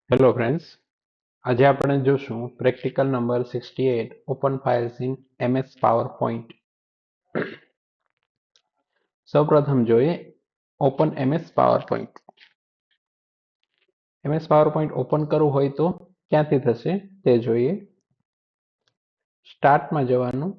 Hello friends, આજે આપણે જોશું practical number 68 open files in MS PowerPoint. સૌપ્રથમ જોઈએ open MS PowerPoint. MS PowerPoint open કરવું હોય તો ક્યાંથી થશે તે જોઈએ. સ્ટાર્ટમાં જવાનું,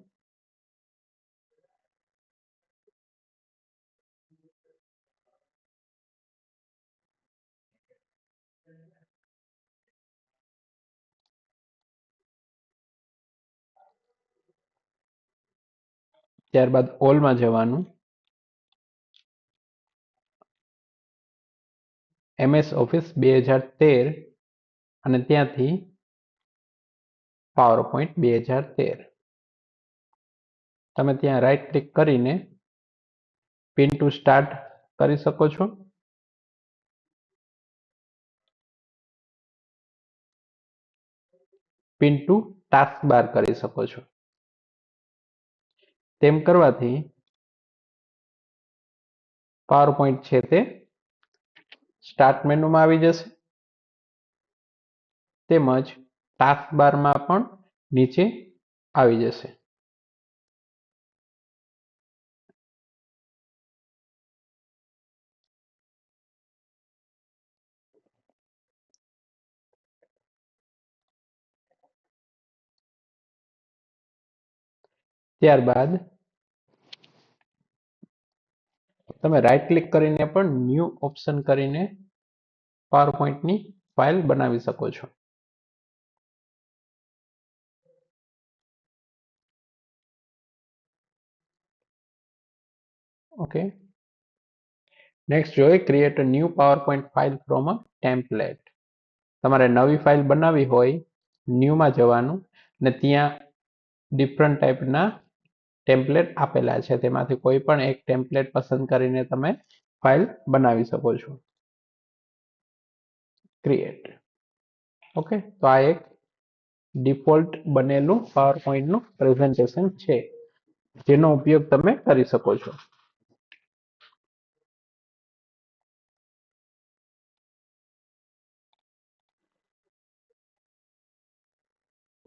ત્યારબાદ ઓલમાં જવાનું, MS ઓફિસ 2013 અને ત્યાંથી પાવરપોઈન્ટ 2013. તમે ત્યાં રાઈટ ક્લિક કરીને પિન ટુ સ્ટાર્ટ કરી શકો છો. પિન ટુ ટાસ્ક બાર કરી શકો છો. તેમ કરવાથી પાવરપોઈન્ટ છે તે સ્ટાર્ટ મેનુમાં આવી જશે, તેમજ ટાસ્ક બારમાં પણ નીચે આવી જશે. ત્યારબાદ તમે રાઈટ ક્લિક કરીને પણ ન્યૂ ઓપ્શન કરીને પાવરપોઈન્ટની ફાઇલ બનાવી શકો છો. ઓકે, નેક્સ્ટ જોઈએ create a new PowerPoint file from a template. તમારે નવી ફાઇલ બનાવવી હોય, ન્યૂમાં જવાનું ને ત્યાં ડિફરન્ટ ટાઈપના ટેમ્પલેટ આપેલા છે, તેમાંથી કોઈ પણ એક ટેમ્પલેટ પસંદ કરીને તમે ફાઇલ બનાવી શકો છો. ક્રિએટ. ઓકે, તો આ એક ડિફોલ્ટ બનેલું પાવરપોઈન્ટનું પ્રેઝન્ટેશન છે, જેનો ઉપયોગ તમે કરી શકો છો.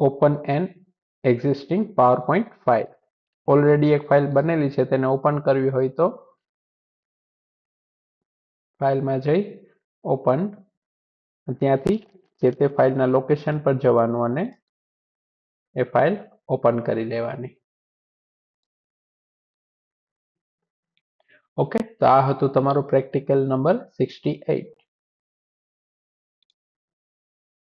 Open N existing PowerPoint file. Already એક ફાઇલ બનેલી છે, તેને ઓપન કરવી હોય તો ફાઇલમાં જઈ ઓપન, ત્યાંથી જે તે ફાઇલના લોકેશન પર જવાનું અને એ ફાઇલ ઓપન કરી લેવાની. ઓકે, તો આ હતું તમારું પ્રેક્ટિકલ નંબર 68.